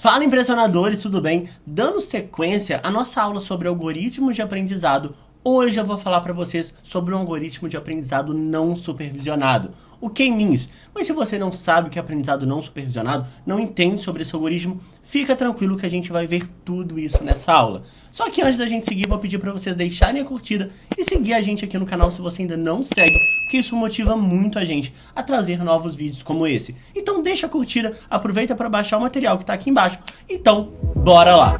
Fala, impressionadores, tudo bem? Dando sequência à nossa aula sobre algoritmos de aprendizado, hoje eu vou falar para vocês sobre um algoritmo de aprendizado não supervisionado, o K-Means. Mas se você não sabe o que é aprendizado não supervisionado, não entende sobre esse algoritmo, fica tranquilo que a gente vai ver tudo isso nessa aula. Só que antes da gente seguir, vou pedir para vocês deixarem a curtida e seguir a gente aqui no canal se você ainda não segue, porque isso motiva muito a gente a trazer novos vídeos como esse. Então deixa a curtida, aproveita para baixar o material que está aqui embaixo. Então, bora lá!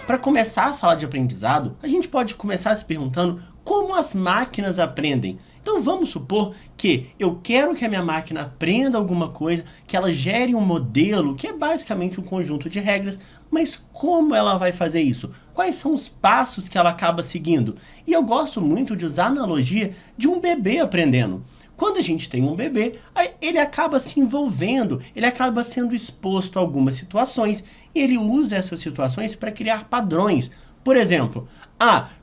Para começar a falar de aprendizado, a gente pode começar se perguntando como as máquinas aprendem. Então vamos supor que eu quero que a minha máquina aprenda alguma coisa, que ela gere um modelo, que é basicamente um conjunto de regras, mas como ela vai fazer isso? Quais são os passos que ela acaba seguindo? E eu gosto muito de usar a analogia de um bebê aprendendo. Quando a gente tem um bebê, ele acaba se envolvendo, ele acaba sendo exposto a algumas situações e ele usa essas situações para criar padrões. Por exemplo,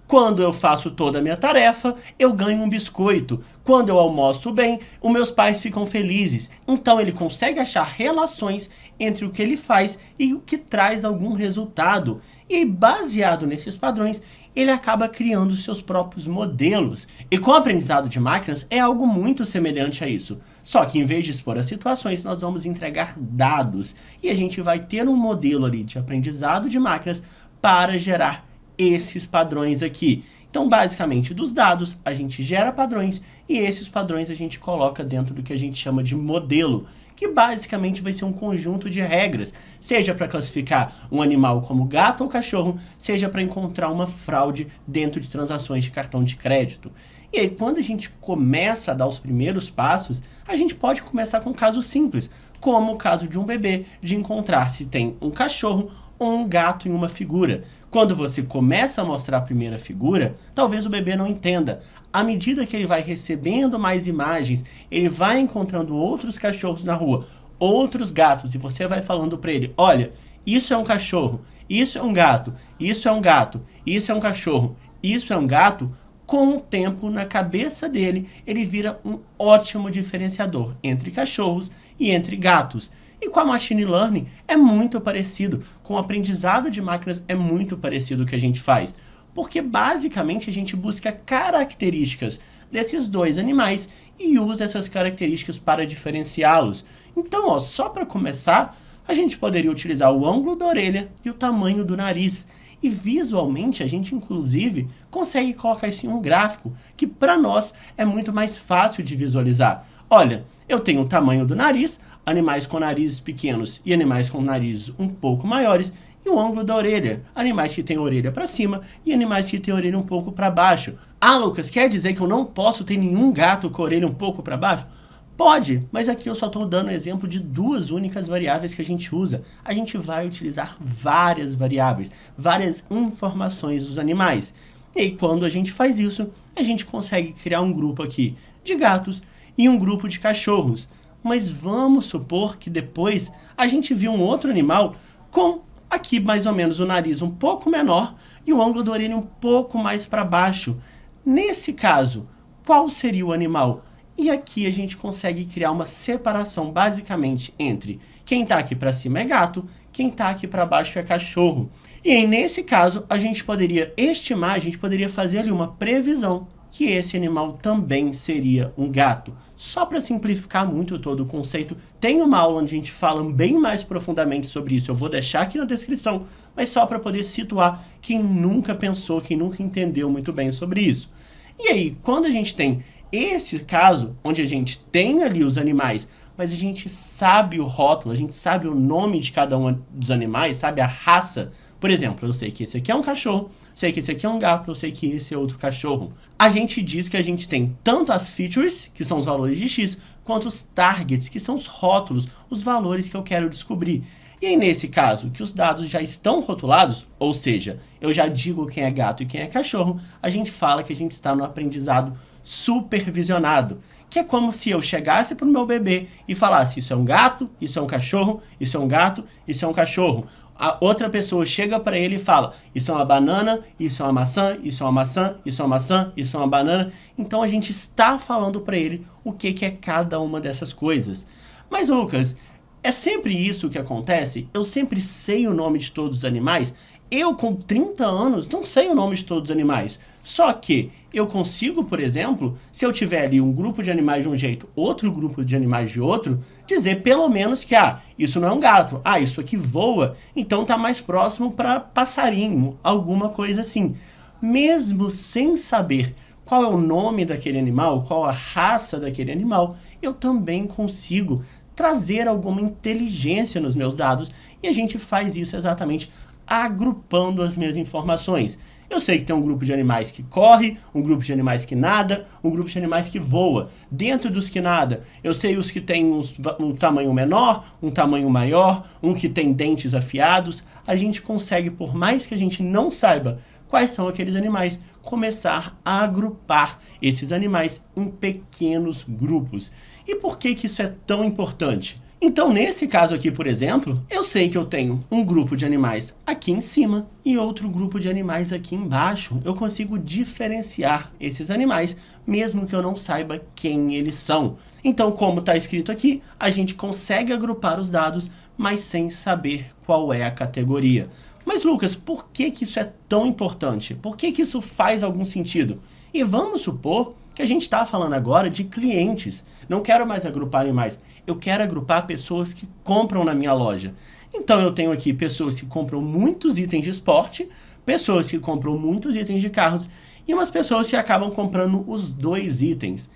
quando eu faço toda a minha tarefa, eu ganho um biscoito. Quando eu almoço bem, os meus pais ficam felizes. Então ele consegue achar relações entre o que ele faz e o que traz algum resultado. E baseado nesses padrões, ele acaba criando seus próprios modelos. E com o aprendizado de máquinas é algo muito semelhante a isso. Só que em vez de expor as situações, nós vamos entregar dados. E a gente vai ter um modelo ali de aprendizado de máquinas para gerar esses padrões aqui. Então, basicamente, dos dados, a gente gera padrões e esses padrões a gente coloca dentro do que a gente chama de modelo, que basicamente vai ser um conjunto de regras, seja para classificar um animal como gato ou cachorro, seja para encontrar uma fraude dentro de transações de cartão de crédito. E aí, quando a gente começa a dar os primeiros passos, a gente pode começar com um caso simples, como o caso de um bebê, de encontrar se tem um cachorro ou um gato em uma figura. Quando você começa a mostrar a primeira figura, talvez o bebê não entenda. À medida que ele vai recebendo mais imagens, ele vai encontrando outros cachorros na rua, outros gatos, e você vai falando para ele, olha, isso é um cachorro, isso é um gato, isso é um gato, isso é um cachorro, isso é um gato. Com o tempo, na cabeça dele, ele vira um ótimo diferenciador entre cachorros e entre gatos. E com a Machine Learning é muito parecido, com o aprendizado de máquinas é muito parecido o que a gente faz. Porque basicamente a gente busca características desses dois animais e usa essas características para diferenciá-los. Então, só para começar, a gente poderia utilizar o ângulo da orelha e o tamanho do nariz. E visualmente a gente inclusive consegue colocar isso em um gráfico, que para nós é muito mais fácil de visualizar. Olha, eu tenho o tamanho do nariz, animais com narizes pequenos e animais com narizes um pouco maiores, e o ângulo da orelha, animais que têm a orelha para cima e animais que têm a orelha um pouco para baixo. Lucas, quer dizer que eu não posso ter nenhum gato com a orelha um pouco para baixo? Pode, mas aqui eu só estou dando exemplo de duas únicas variáveis que a gente usa. A gente vai utilizar várias variáveis, várias informações dos animais. E aí, quando a gente faz isso, a gente consegue criar um grupo aqui de gatos e um grupo de cachorros. Mas vamos supor que depois a gente viu um outro animal com aqui mais ou menos o nariz um pouco menor e o ângulo da orelha um pouco mais para baixo. Nesse caso, qual seria o animal? E aqui a gente consegue criar uma separação basicamente entre quem está aqui para cima é gato, quem está aqui para baixo é cachorro. E aí, nesse caso, a gente poderia estimar, a gente poderia fazer ali uma previsão que esse animal também seria um gato. Só para simplificar muito todo o conceito, tem uma aula onde a gente fala bem mais profundamente sobre isso, eu vou deixar aqui na descrição, mas só para poder situar quem nunca pensou, quem nunca entendeu muito bem sobre isso. E aí, quando a gente tem esse caso, onde a gente tem ali os animais, mas a gente sabe o rótulo, a gente sabe o nome de cada um dos animais, sabe a raça. Por exemplo, eu sei que esse aqui é um cachorro, sei que esse aqui é um gato, eu sei que esse é outro cachorro. A gente diz que a gente tem tanto as features, que são os valores de X, quanto os targets, que são os rótulos, os valores que eu quero descobrir. E aí, nesse caso, que os dados já estão rotulados, ou seja, eu já digo quem é gato e quem é cachorro, a gente fala que a gente está no aprendizado supervisionado, que é como se eu chegasse para o meu bebê e falasse, isso é um gato, isso é um cachorro, isso é um gato, isso é um cachorro. A outra pessoa chega para ele e fala: isso é uma banana, isso é uma maçã, isso é uma maçã, isso é uma maçã, isso é uma banana. Então a gente está falando para ele o que é cada uma dessas coisas. Mas Lucas, é sempre isso que acontece? Eu sempre sei o nome de todos os animais? Eu, com 30 anos, não sei o nome de todos os animais. Só que eu consigo, por exemplo, se eu tiver ali um grupo de animais de um jeito, outro grupo de animais de outro, dizer pelo menos que, isso não é um gato, isso aqui voa, então tá mais próximo para passarinho, alguma coisa assim. Mesmo sem saber qual é o nome daquele animal, qual a raça daquele animal, eu também consigo trazer alguma inteligência nos meus dados, e a gente faz isso exatamente agrupando as minhas informações. Eu sei que tem um grupo de animais que corre, um grupo de animais que nada, um grupo de animais que voa. Dentro dos que nada, eu sei os que têm um tamanho menor, um tamanho maior, um que tem dentes afiados. A gente consegue, por mais que a gente não saiba quais são aqueles animais, começar a agrupar esses animais em pequenos grupos. E por que isso é tão importante? Então, nesse caso aqui, por exemplo, eu sei que eu tenho um grupo de animais aqui em cima e outro grupo de animais aqui embaixo. Eu consigo diferenciar esses animais, mesmo que eu não saiba quem eles são. Então, como está escrito aqui, a gente consegue agrupar os dados, mas sem saber qual é a categoria. Mas, Lucas, por que isso é tão importante? Por que isso faz algum sentido? E vamos supor que a gente está falando agora de clientes. Não quero mais agrupar animais. Eu quero agrupar pessoas que compram na minha loja. Então eu tenho aqui pessoas que compram muitos itens de esporte, pessoas que compram muitos itens de carros e umas pessoas que acabam comprando os dois itens.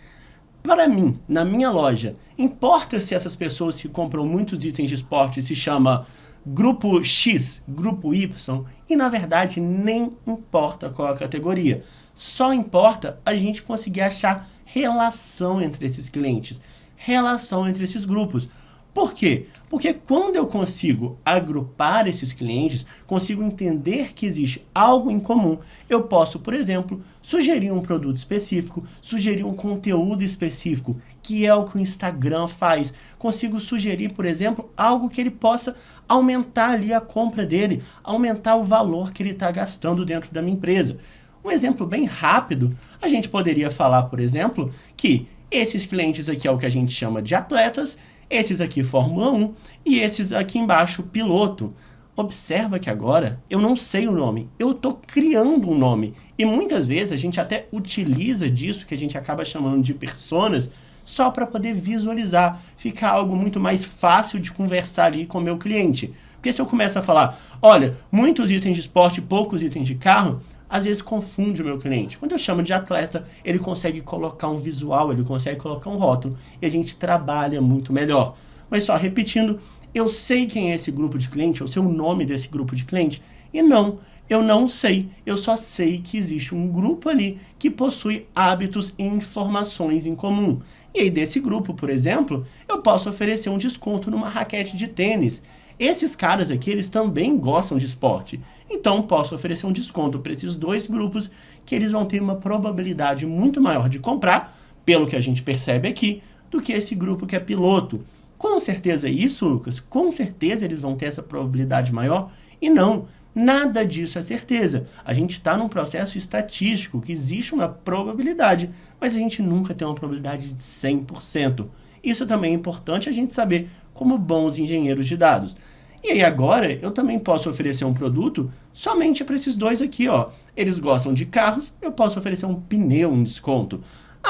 Para mim, na minha loja, importa se essas pessoas que compram muitos itens de esporte se chama grupo X, grupo Y, e na verdade nem importa qual a categoria. Só importa a gente conseguir achar relação entre esses clientes, relação entre esses grupos. Por quê? Porque quando eu consigo agrupar esses clientes, consigo entender que existe algo em comum, eu posso, por exemplo, sugerir um produto específico, sugerir um conteúdo específico, que é o que o Instagram faz. Consigo sugerir, por exemplo, algo que ele possa aumentar ali a compra dele, aumentar o valor que ele está gastando dentro da minha empresa. Um exemplo bem rápido, a gente poderia falar, por exemplo, que esses clientes aqui é o que a gente chama de atletas, esses aqui Fórmula 1 e esses aqui embaixo piloto. Observa que agora eu não sei o nome, eu estou criando um nome. E muitas vezes a gente até utiliza disso, que a gente acaba chamando de personas, só para poder visualizar, ficar algo muito mais fácil de conversar ali com o meu cliente. Porque se eu começo a falar, olha, muitos itens de esporte, poucos itens de carro, às vezes confunde o meu cliente. Quando eu chamo de atleta, ele consegue colocar um visual, ele consegue colocar um rótulo e a gente trabalha muito melhor. Mas só repetindo, eu sei quem é esse grupo de cliente, eu sei o nome desse grupo de cliente e não, eu não sei, eu só sei que existe um grupo ali que possui hábitos e informações em comum. E aí desse grupo, por exemplo, eu posso oferecer um desconto numa raquete de tênis. Esses caras aqui, eles também gostam de esporte. Então, posso oferecer um desconto para esses dois grupos que eles vão ter uma probabilidade muito maior de comprar, pelo que a gente percebe aqui, do que esse grupo que é piloto. Com certeza isso, Lucas, com certeza eles vão ter essa probabilidade maior? E não, nada disso é certeza. A gente está num processo estatístico, que existe uma probabilidade, mas a gente nunca tem uma probabilidade de 100%. Isso também é importante a gente saber como bons engenheiros de dados. E aí agora eu também posso oferecer um produto somente para esses dois aqui, ó. Eles gostam de carros, eu posso oferecer um pneu em desconto.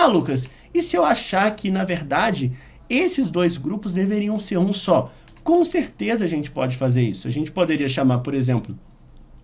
Lucas, e se eu achar que, na verdade, esses dois grupos deveriam ser um só? Com certeza a gente pode fazer isso. A gente poderia chamar, por exemplo,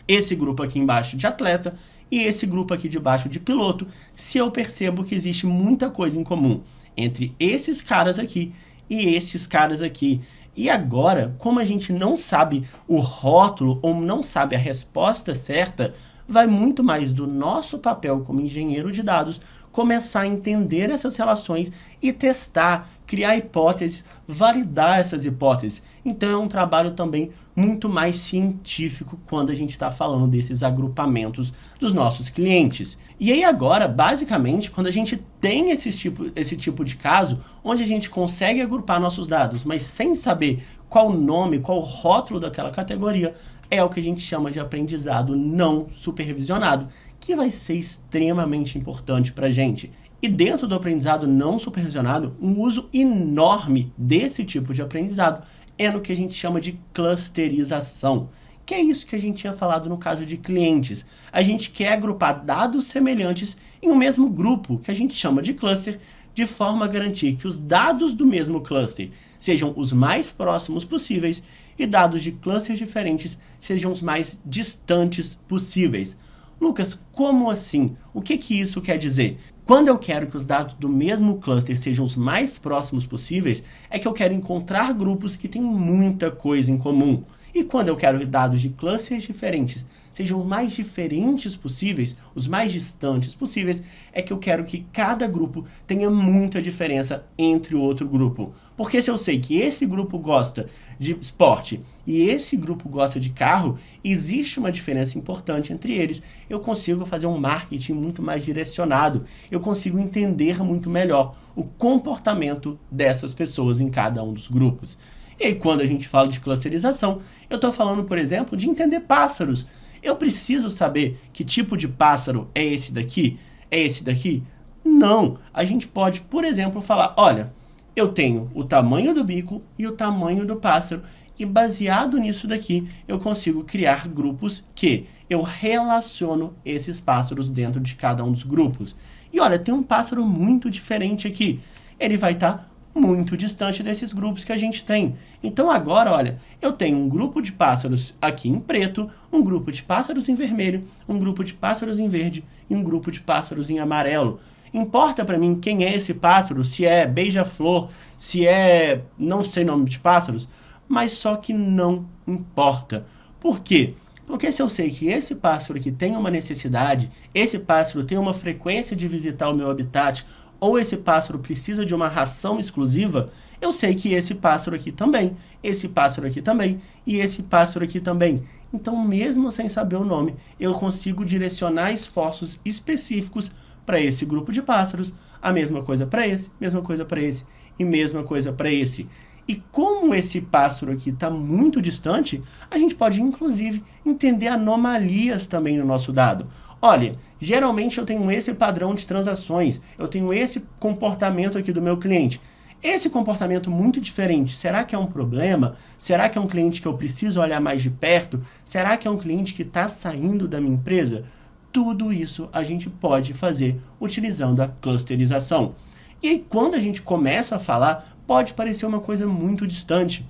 esse grupo aqui embaixo de atleta e esse grupo aqui de baixo de piloto, se eu percebo que existe muita coisa em comum entre esses caras aqui e esses caras aqui. E agora, como a gente não sabe o rótulo ou não sabe a resposta certa, vai muito mais do nosso papel como engenheiro de dados começar a entender essas relações e testar, criar hipóteses, validar essas hipóteses. Então é um trabalho também muito mais científico quando a gente está falando desses agrupamentos dos nossos clientes. E aí agora, basicamente, quando a gente tem esse tipo de caso, onde a gente consegue agrupar nossos dados, mas sem saber qual o nome, qual o rótulo daquela categoria, é o que a gente chama de aprendizado não supervisionado, que vai ser extremamente importante para a gente. E dentro do aprendizado não supervisionado, um uso enorme desse tipo de aprendizado é no que a gente chama de clusterização, que é isso que a gente tinha falado no caso de clientes. A gente quer agrupar dados semelhantes em um mesmo grupo, que a gente chama de cluster, de forma a garantir que os dados do mesmo cluster sejam os mais próximos possíveis e dados de clusters diferentes sejam os mais distantes possíveis. Lucas, como assim? O que isso quer dizer? Quando eu quero que os dados do mesmo cluster sejam os mais próximos possíveis, é que eu quero encontrar grupos que têm muita coisa em comum. E quando eu quero que dados de clusters diferentes sejam os mais diferentes possíveis, os mais distantes possíveis, é que eu quero que cada grupo tenha muita diferença entre o outro grupo. Porque se eu sei que esse grupo gosta de esporte e esse grupo gosta de carro, existe uma diferença importante entre eles, eu consigo fazer um marketing muito mais direcionado, eu consigo entender muito melhor o comportamento dessas pessoas em cada um dos grupos. E aí, quando a gente fala de clusterização, eu estou falando, por exemplo, de entender pássaros. Eu preciso saber que tipo de pássaro é esse daqui? É esse daqui? Não. A gente pode, por exemplo, falar, olha, eu tenho o tamanho do bico e o tamanho do pássaro, e baseado nisso daqui, eu consigo criar grupos que eu relaciono esses pássaros dentro de cada um dos grupos. E olha, tem um pássaro muito diferente aqui. Ele vai estar muito distante desses grupos que a gente tem. Então agora, olha, eu tenho um grupo de pássaros aqui em preto, um grupo de pássaros em vermelho, um grupo de pássaros em verde e um grupo de pássaros em amarelo. Importa para mim quem é esse pássaro, se é beija-flor, se é não sei nome de pássaros, mas só que não importa. Por quê? Porque se eu sei que esse pássaro aqui tem uma necessidade, esse pássaro tem uma frequência de visitar o meu habitat, ou esse pássaro precisa de uma ração exclusiva, eu sei que esse pássaro aqui também, esse pássaro aqui também e esse pássaro aqui também. Então, mesmo sem saber o nome, eu consigo direcionar esforços específicos para esse grupo de pássaros, a mesma coisa para esse, mesma coisa para esse e mesma coisa para esse. E como esse pássaro aqui está muito distante, a gente pode, inclusive, entender anomalias também no nosso dado. Olha, geralmente eu tenho esse padrão de transações, eu tenho esse comportamento aqui do meu cliente. Esse comportamento muito diferente, será que é um problema? Será que é um cliente que eu preciso olhar mais de perto? Será que é um cliente que está saindo da minha empresa? Tudo isso a gente pode fazer utilizando a clusterização. E aí, quando a gente começa a falar, pode parecer uma coisa muito distante.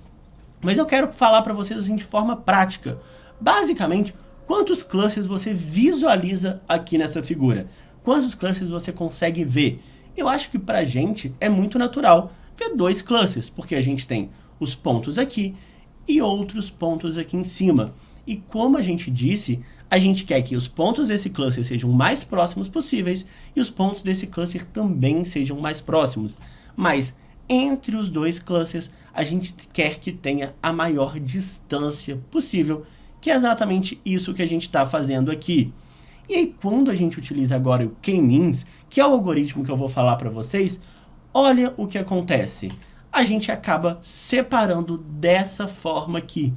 Mas eu quero falar para vocês assim de forma prática. Basicamente, quantos clusters você visualiza aqui nessa figura? Quantos clusters você consegue ver? Eu acho que para a gente é muito natural ver 2 clusters, porque a gente tem os pontos aqui e outros pontos aqui em cima. E como a gente disse, a gente quer que os pontos desse cluster sejam mais próximos possíveis e os pontos desse cluster também sejam mais próximos. Mas entre os 2 clusters, a gente quer que tenha a maior distância possível, que é exatamente isso que a gente está fazendo aqui. E aí, quando a gente utiliza agora o K-means, que é o algoritmo que eu vou falar para vocês, olha o que acontece. A gente acaba separando dessa forma aqui.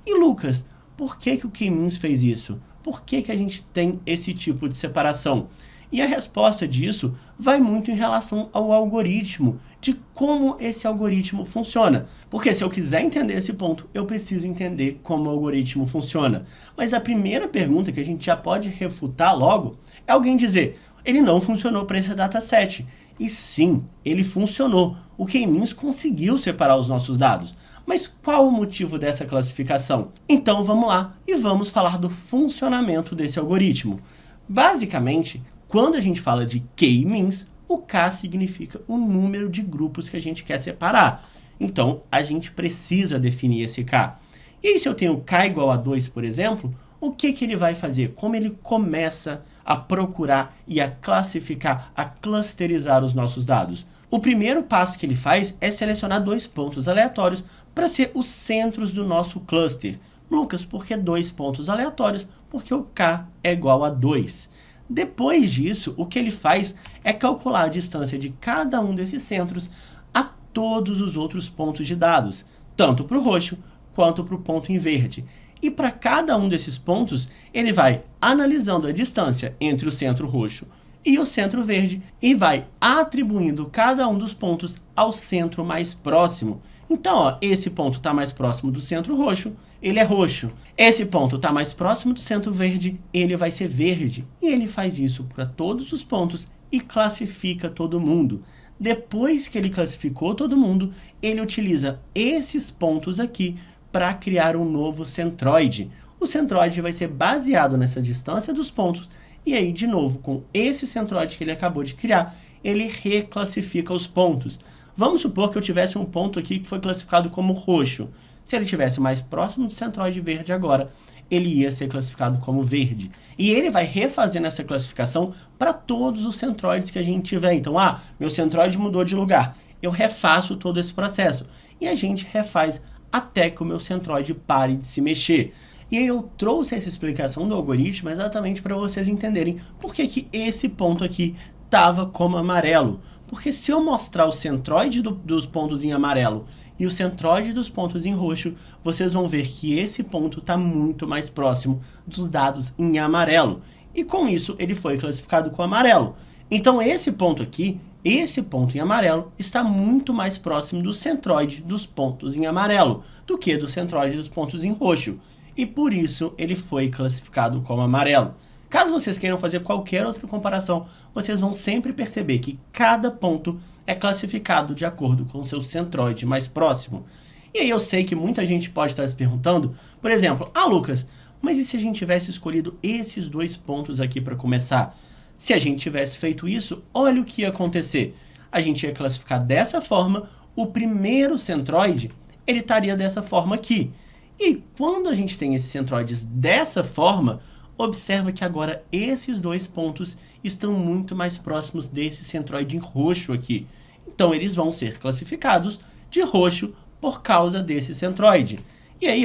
E Lucas, por que o K-means fez isso? Por que a gente tem esse tipo de separação? E a resposta disso vai muito em relação ao algoritmo, de como esse algoritmo funciona. Porque se eu quiser entender esse ponto, eu preciso entender como o algoritmo funciona. Mas a primeira pergunta que a gente já pode refutar logo é alguém dizer, ele não funcionou para esse dataset. E sim, ele funcionou. O K-means conseguiu separar os nossos dados. Mas qual o motivo dessa classificação? Então vamos lá e vamos falar do funcionamento desse algoritmo. Basicamente, quando a gente fala de K-means, o K significa o número de grupos que a gente quer separar. Então, a gente precisa definir esse K. E aí, se eu tenho K igual a 2, por exemplo, o que ele vai fazer? Como ele começa a procurar e a classificar, a clusterizar os nossos dados? O primeiro passo que ele faz é selecionar 2 pontos aleatórios para ser os centros do nosso cluster. Lucas, por que 2 pontos aleatórios? Porque o K é igual a 2. Depois disso, o que ele faz é calcular a distância de cada um desses centros a todos os outros pontos de dados, tanto para o roxo quanto para o ponto em verde. E para cada um desses pontos, ele vai analisando a distância entre o centro roxo e o centro verde e vai atribuindo cada um dos pontos ao centro mais próximo. Então, ó, esse ponto está mais próximo do centro roxo, ele é roxo. Esse ponto está mais próximo do centro verde, ele vai ser verde. E ele faz isso para todos os pontos e classifica todo mundo. Depois que ele classificou todo mundo, ele utiliza esses pontos aqui para criar um novo centroide. O centroide vai ser baseado nessa distância dos pontos, e aí, de novo, com esse centroide que ele acabou de criar, ele reclassifica os pontos. Vamos supor que eu tivesse um ponto aqui que foi classificado como roxo. Se ele estivesse mais próximo do centroide verde agora, ele ia ser classificado como verde. E ele vai refazendo essa classificação para todos os centroides que a gente tiver. Então, meu centroide mudou de lugar. Eu refaço todo esse processo. E a gente refaz até que o meu centroide pare de se mexer. E aí eu trouxe essa explicação do algoritmo exatamente para vocês entenderem por que esse ponto aqui estava como amarelo. Porque se eu mostrar o centroide dos pontos em amarelo e o centroide dos pontos em roxo, vocês vão ver que esse ponto está muito mais próximo dos dados em amarelo. E com isso ele foi classificado com amarelo. Então esse ponto aqui, esse ponto em amarelo, está muito mais próximo do centroide dos pontos em amarelo do que do centroide dos pontos em roxo. E por isso ele foi classificado como amarelo. Caso vocês queiram fazer qualquer outra comparação, vocês vão sempre perceber que cada ponto é classificado de acordo com o seu centroide mais próximo. E aí eu sei que muita gente pode estar se perguntando, por exemplo, Lucas, mas e se a gente tivesse escolhido esses 2 pontos aqui para começar? Se a gente tivesse feito isso, olha o que ia acontecer. A gente ia classificar dessa forma, o primeiro centroide, ele estaria dessa forma aqui. E quando a gente tem esses centroides dessa forma, observa que agora esses 2 pontos estão muito mais próximos desse centroide em roxo aqui. Então eles vão ser classificados de roxo por causa desse centroide. E aí,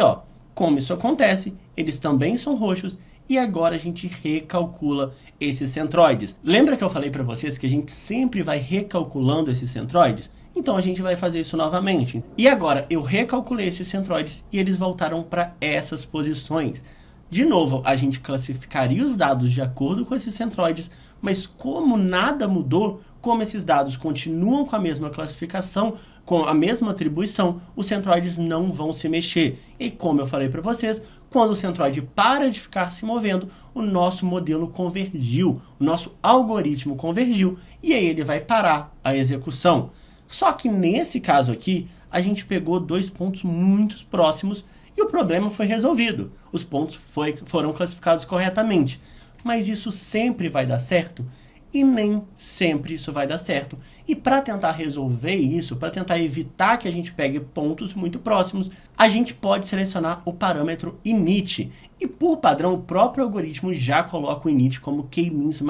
como isso acontece, eles também são roxos e agora a gente recalcula esses centroides. Lembra que eu falei para vocês que a gente sempre vai recalculando esses centroides? Então a gente vai fazer isso novamente. E agora eu recalculei esses centroides e eles voltaram para essas posições. De novo, a gente classificaria os dados de acordo com esses centroides, mas como nada mudou, como esses dados continuam com a mesma classificação, com a mesma atribuição, os centroides não vão se mexer. E como eu falei para vocês, quando o centroide para de ficar se movendo, o nosso modelo convergiu, o nosso algoritmo convergiu, e aí ele vai parar a execução. Só que nesse caso aqui, a gente pegou 2 pontos muito próximos e o problema foi resolvido. Os pontos foram classificados corretamente. Mas isso sempre vai dar certo? E nem sempre isso vai dar certo. E para tentar resolver isso, para tentar evitar que a gente pegue pontos muito próximos, a gente pode selecionar o parâmetro init. E por padrão, o próprio algoritmo já coloca o init como k-means++.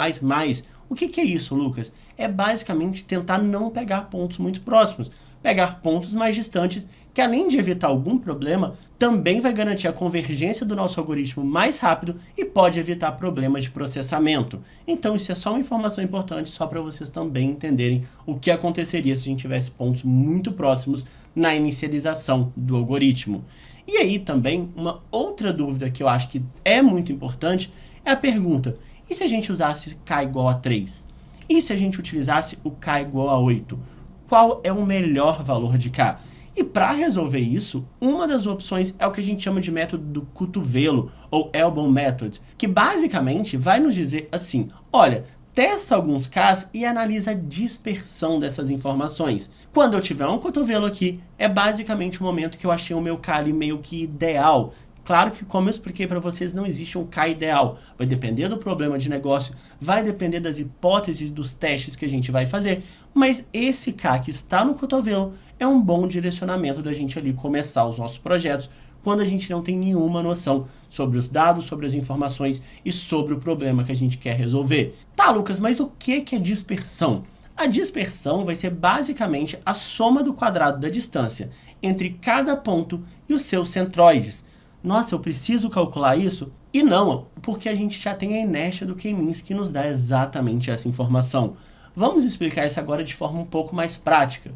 O que é isso, Lucas? É basicamente tentar não pegar pontos muito próximos, pegar pontos mais distantes, que além de evitar algum problema, também vai garantir a convergência do nosso algoritmo mais rápido e pode evitar problemas de processamento. Então isso é só uma informação importante, só para vocês também entenderem o que aconteceria se a gente tivesse pontos muito próximos na inicialização do algoritmo. E aí também, uma outra dúvida que eu acho que é muito importante é a pergunta: e se a gente usasse k igual a 3? E se a gente utilizasse o k igual a 8? Qual é o melhor valor de k? E para resolver isso, uma das opções é o que a gente chama de método do cotovelo, ou elbow method, que basicamente vai nos dizer assim: olha, testa alguns Ks e analisa a dispersão dessas informações. Quando eu tiver um cotovelo aqui, é basicamente o momento que eu achei o meu K ali meio que ideal. Claro que, como eu expliquei para vocês, não existe um K ideal. Vai depender do problema de negócio, vai depender das hipóteses dos testes que a gente vai fazer, mas esse K que está no cotovelo é um bom direcionamento da gente ali começar os nossos projetos quando a gente não tem nenhuma noção sobre os dados, sobre as informações e sobre o problema que a gente quer resolver. Tá, Lucas, mas o que é dispersão? A dispersão vai ser basicamente a soma do quadrado da distância entre cada ponto e os seus centroides. Nossa, eu preciso calcular isso? E não, porque a gente já tem a inércia do K-means que nos dá exatamente essa informação. Vamos explicar isso agora de forma um pouco mais prática.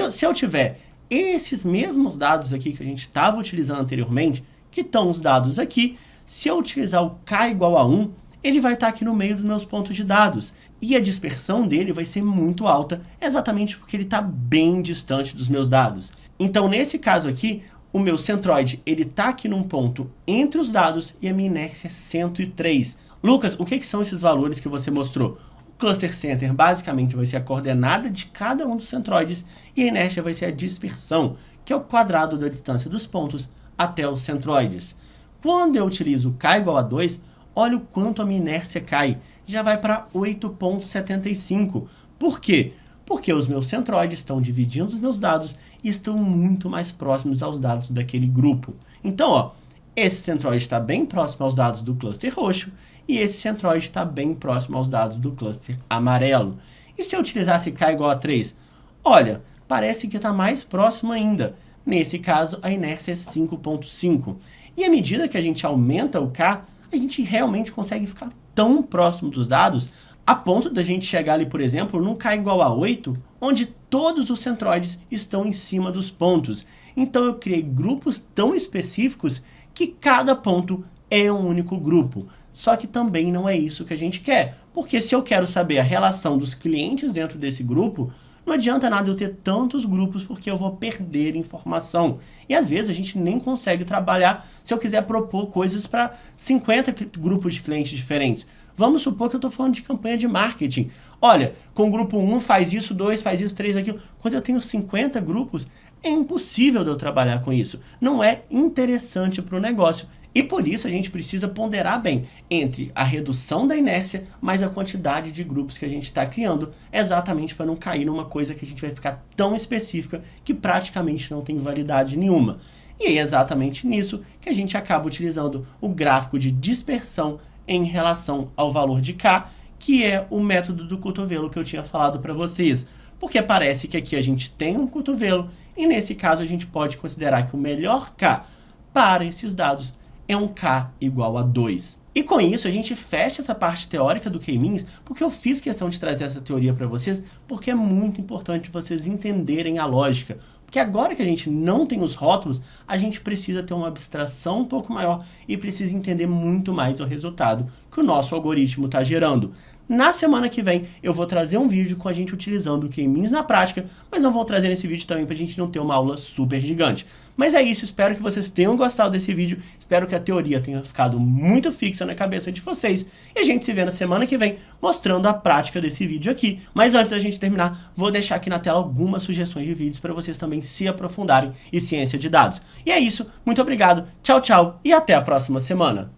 Se eu tiver esses mesmos dados aqui que a gente estava utilizando anteriormente, que estão os dados aqui, se eu utilizar o K igual a 1, ele vai estar aqui no meio dos meus pontos de dados. E a dispersão dele vai ser muito alta, exatamente porque ele está bem distante dos meus dados. Então, nesse caso aqui, o meu centroide ele está aqui num ponto entre os dados e a minha inércia é 103. Lucas, o que são esses valores que você mostrou? O cluster center basicamente vai ser a coordenada de cada um dos centroides e a inércia vai ser a dispersão, que é o quadrado da distância dos pontos até os centroides. Quando eu utilizo K igual a 2, olha o quanto a minha inércia cai. Já vai para 8,75. Por quê? Porque os meus centroides estão dividindo os meus dados e estão muito mais próximos aos dados daquele grupo. Então, ó, esse centroide está bem próximo aos dados do cluster roxo e esse centroide está bem próximo aos dados do cluster amarelo. E se eu utilizasse K igual a 3? Olha, parece que está mais próximo ainda. Nesse caso, a inércia é 5,5. E à medida que a gente aumenta o K, a gente realmente consegue ficar tão próximo dos dados a ponto da gente chegar ali, por exemplo, num K igual a 8, onde todos os centroides estão em cima dos pontos. Então eu criei grupos tão específicos que cada ponto é um único grupo. Só que também não é isso que a gente quer, porque se eu quero saber a relação dos clientes dentro desse grupo, não adianta nada eu ter tantos grupos porque eu vou perder informação. E às vezes a gente nem consegue trabalhar se eu quiser propor coisas para 50 grupos de clientes diferentes. Vamos supor que eu estou falando de campanha de marketing. Olha, com o grupo 1 faz isso, 2 faz isso, 3 aquilo. Quando eu tenho 50 grupos, é impossível de eu trabalhar com isso. Não é interessante para o negócio. E por isso a gente precisa ponderar bem entre a redução da inércia mais a quantidade de grupos que a gente está criando, exatamente para não cair numa coisa que a gente vai ficar tão específica que praticamente não tem validade nenhuma. E é exatamente nisso que a gente acaba utilizando o gráfico de dispersão em relação ao valor de K, que é o método do cotovelo que eu tinha falado para vocês. Porque parece que aqui a gente tem um cotovelo e nesse caso a gente pode considerar que o melhor K para esses dados é um K igual a 2. E com isso a gente fecha essa parte teórica do K-means, porque eu fiz questão de trazer essa teoria para vocês, porque é muito importante vocês entenderem a lógica. Porque agora que a gente não tem os rótulos, a gente precisa ter uma abstração um pouco maior e precisa entender muito mais o resultado que o nosso algoritmo está gerando. Na semana que vem eu vou trazer um vídeo com a gente utilizando o K-means na prática, mas não vou trazer nesse vídeo também para a gente não ter uma aula super gigante. Mas é isso, espero que vocês tenham gostado desse vídeo, espero que a teoria tenha ficado muito fixa na cabeça de vocês e a gente se vê na semana que vem mostrando a prática desse vídeo aqui. Mas antes da gente terminar, vou deixar aqui na tela algumas sugestões de vídeos para vocês também se aprofundarem em ciência de dados. E é isso, muito obrigado, tchau, tchau e até a próxima semana.